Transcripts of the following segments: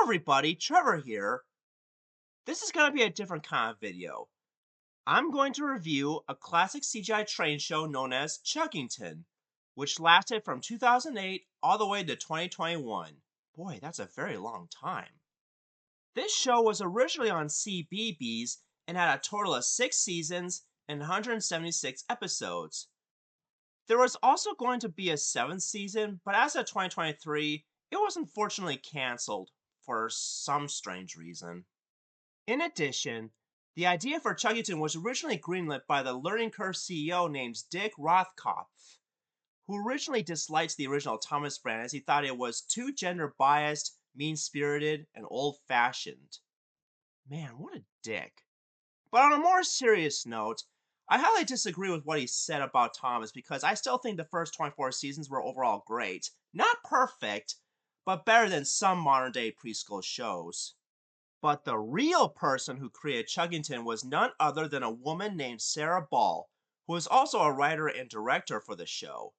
everybody, Trevor here. This is going to be a different kind of video. I'm going to review a classic CGI train show known as Chuggington, which lasted from 2008 all the way to 2021. Boy, that's a very long time. This show was originally on CBeebies and had a total of 6 seasons and 176 episodes. There was also going to be a 7th season, but as of 2023, it was unfortunately cancelled for some strange reason. In addition, the idea for Chuggington was originally greenlit by the Learning Curve CEO named Dick Rothkopf, who originally disliked the original Thomas brand as he thought it was too gender biased, mean spirited, and old fashioned. Man, what a dick. But on a more serious note, I highly disagree with what he said about Thomas because I still think the first 24 seasons were overall great. Not perfect, but better than some modern day preschool shows. But the real person who created Chuggington was none other than a woman named Sarah Ball, who is also a writer and director for the show.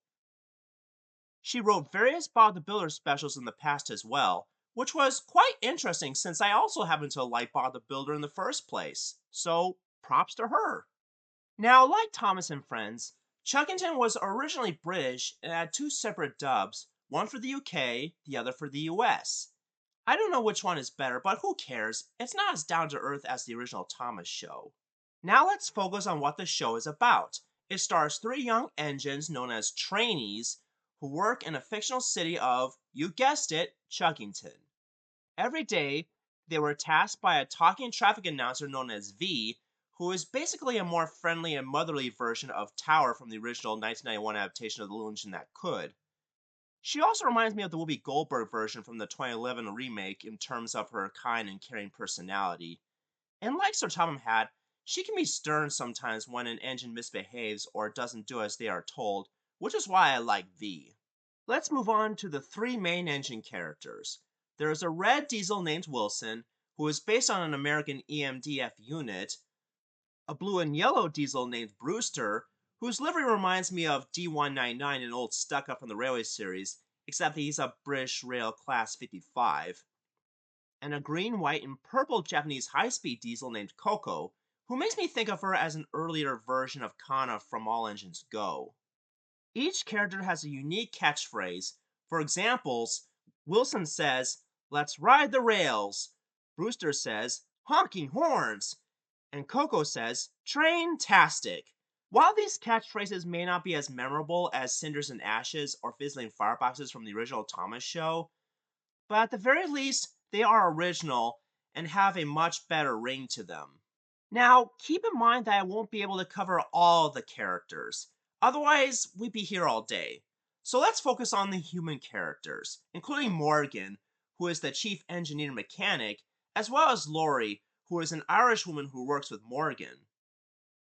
She wrote various Bob the Builder specials in the past as well, which was quite interesting since I also happen to like Bob the Builder in the first place, so props to her. Now, like Thomas and Friends, Chuggington was originally British and had 2 separate dubs, one for the UK, the other for the US. I don't know which one is better, but who cares? It's not as down to earth as the original Thomas show. Now let's focus on what the show is about. It stars 3 young engines known as trainees who work in a fictional city of, you guessed it, Chuggington. Every day, they were tasked by a talking traffic announcer known as V, who is basically a more friendly and motherly version of Tower from the original 1991 adaptation of The Little Engine That Could. She also reminds me of the Whoopi Goldberg version from the 2011 remake in terms of her kind and caring personality. And like Sir Topham Hatt, she can be stern sometimes when an engine misbehaves or doesn't do as they are told, which is why I like V. Let's move on to the 3 main engine characters. There is a red diesel named Wilson, who is based on an American EMDF unit, a blue and yellow diesel named Brewster, whose livery reminds me of D199, an old stuck-up from the Railway series, except that he's a British Rail Class 55, and a green, white, and purple Japanese high-speed diesel named Coco, who makes me think of her as an earlier version of Kana from All Engines Go. Each character has a unique catchphrase. For examples, Wilson says, "Let's ride the rails." Brewster says, "Honking horns." And Coco says, "Train-tastic." While these catchphrases may not be as memorable as Cinders and Ashes or Fizzling Fireboxes from the original Thomas show, but at the very least, they are original and have a much better ring to them. Now, keep in mind that I won't be able to cover all the characters, otherwise we'd be here all day. So let's focus on the human characters, including Morgan, who is the chief engineer mechanic, as well as Laurie, who is an Irish woman who works with Morgan.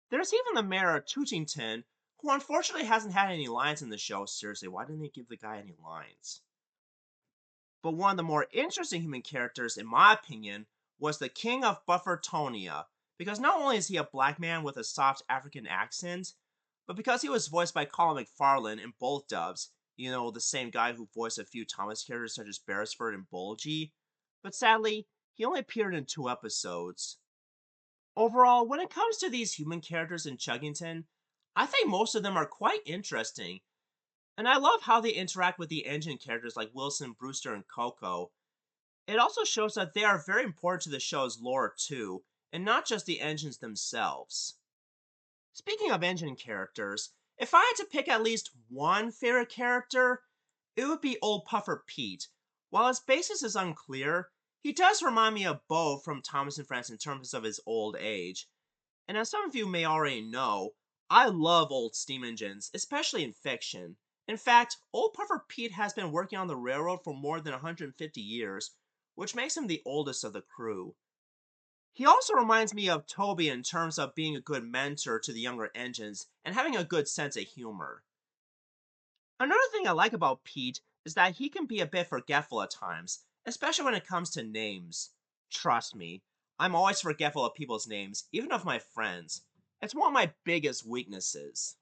There's even the mayor of Chuggington, who unfortunately hasn't had any lines in the show. Seriously, why didn't they give the guy any lines? But one of the more interesting human characters, in my opinion, was the King of Buffertonia, because not only is he a black man with a soft African accent, but because he was voiced by Colin McFarlane in both dubs, the same guy who voiced a few Thomas characters such as Beresford and Bulgy, but sadly, he only appeared in 2 episodes. Overall, when it comes to these human characters in Chuggington, I think most of them are quite interesting, and I love how they interact with the engine characters like Wilson, Brewster, and Coco. It also shows that they are very important to the show's lore too, and not just the engines themselves. Speaking of engine characters, if I had to pick at least one favorite character, it would be Old Puffer Pete. While his basis is unclear, he does remind me of Bo from Thomas and Friends in terms of his old age. And as some of you may already know, I love old steam engines, especially in fiction. In fact, Old Puffer Pete has been working on the railroad for more than 150 years, which makes him the oldest of the crew. He also reminds me of Toby in terms of being a good mentor to the younger engines and having a good sense of humor. Another thing I like about Pete is that he can be a bit forgetful at times, especially when it comes to names. Trust me, I'm always forgetful of people's names, even of my friends. It's one of my biggest weaknesses.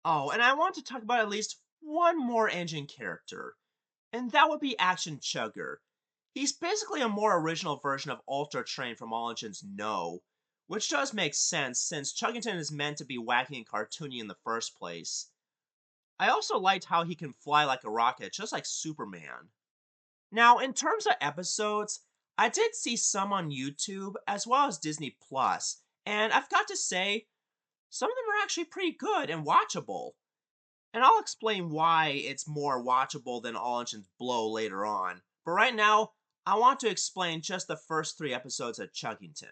Oh, and I want to talk about at least one more engine character, and that would be Action Chugger. He's basically a more original version of Ultra Train from All Engines No, which does make sense since Chuggington is meant to be wacky and cartoony in the first place. I also liked how he can fly like a rocket, just like Superman. Now, in terms of episodes, I did see some on YouTube as well as Disney Plus, and I've got to say, some of them are actually pretty good and watchable. And I'll explain why it's more watchable than All Engines Blow later on. But right now, I want to explain just the first 3 episodes of Chuggington.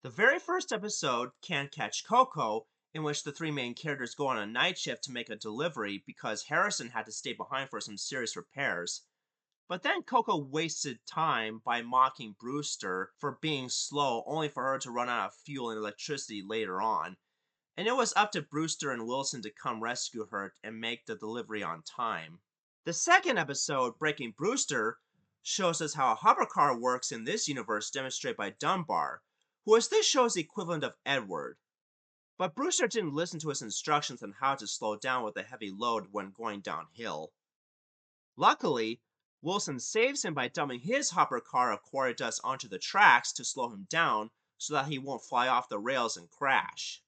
The very first episode, Can't Catch Coco, in which the 3 main characters go on a night shift to make a delivery because Harrison had to stay behind for some serious repairs. But then Coco wasted time by mocking Brewster for being slow, only for her to run out of fuel and electricity later on. And it was up to Brewster and Wilson to come rescue her and make the delivery on time. The second episode, Breaking Brewster, shows us how a hovercar works in this universe, demonstrated by Dunbar, who is this show's equivalent of Edward. But Brewster didn't listen to his instructions on how to slow down with a heavy load when going downhill. Luckily, Wilson saves him by dumping his hopper car of quarry dust onto the tracks to slow him down so that he won't fly off the rails and crash.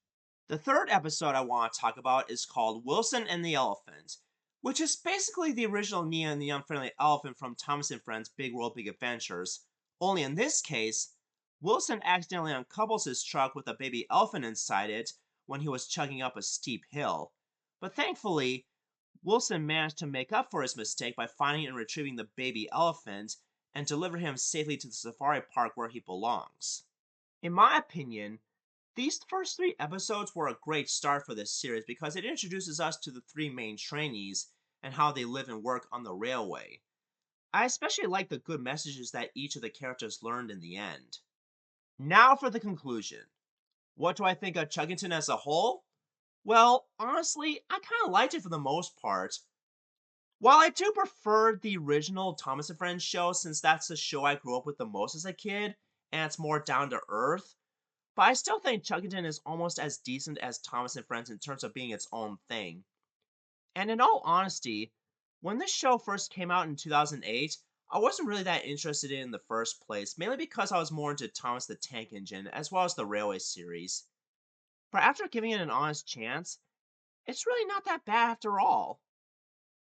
The third episode I want to talk about is called Wilson and the Elephant, which is basically the original Nia and the Unfriendly Elephant from Thomas and Friends' Big World Big Adventures, only in this case, Wilson accidentally uncouples his truck with a baby elephant inside it when he was chugging up a steep hill. But thankfully, Wilson managed to make up for his mistake by finding and retrieving the baby elephant and deliver him safely to the safari park where he belongs. In my opinion, these first 3 episodes were a great start for this series because it introduces us to the 3 main trainees and how they live and work on the railway. I especially like the good messages that each of the characters learned in the end. Now for the conclusion. What do I think of Chuggington as a whole? Well, honestly, I kind of liked it for the most part. While I do prefer the original Thomas and Friends show since that's the show I grew up with the most as a kid, and it's more down to earth, but I still think Chuggington is almost as decent as Thomas and Friends in terms of being its own thing. And in all honesty, when this show first came out in 2008, I wasn't really that interested in the first place, mainly because I was more into Thomas the Tank Engine as well as the Railway series. But after giving it an honest chance, it's really not that bad after all.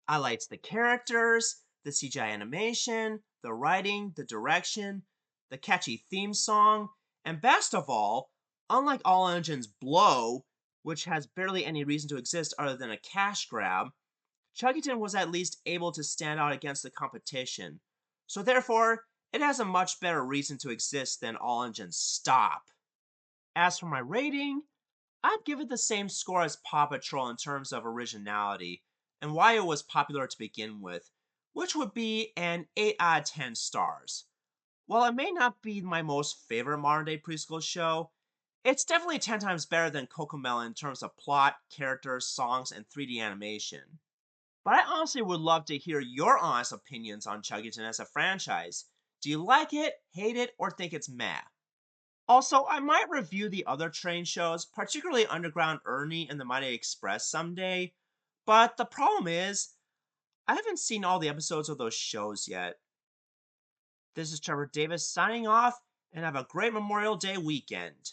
I liked the characters, the CGI animation, the writing, the direction, the catchy theme song, and best of all, unlike All Engines Blow, which has barely any reason to exist other than a cash grab, Chuggington was at least able to stand out against the competition. So therefore, it has a much better reason to exist than All Engines Stop. As for my rating, I'd give it the same score as Paw Patrol in terms of originality and why it was popular to begin with, which would be an 8 out of 10 stars. While it may not be my most favorite modern day preschool show, it's definitely 10 times better than Cocomelon in terms of plot, characters, songs, and 3D animation. But I honestly would love to hear your honest opinions on Chuggington as a franchise. Do you like it, hate it, or think it's meh? Also, I might review the other train shows, particularly Underground Ernie and the Mighty Express someday, but the problem is, I haven't seen all the episodes of those shows yet. This is Trevor Davis signing off, and have a great Memorial Day weekend.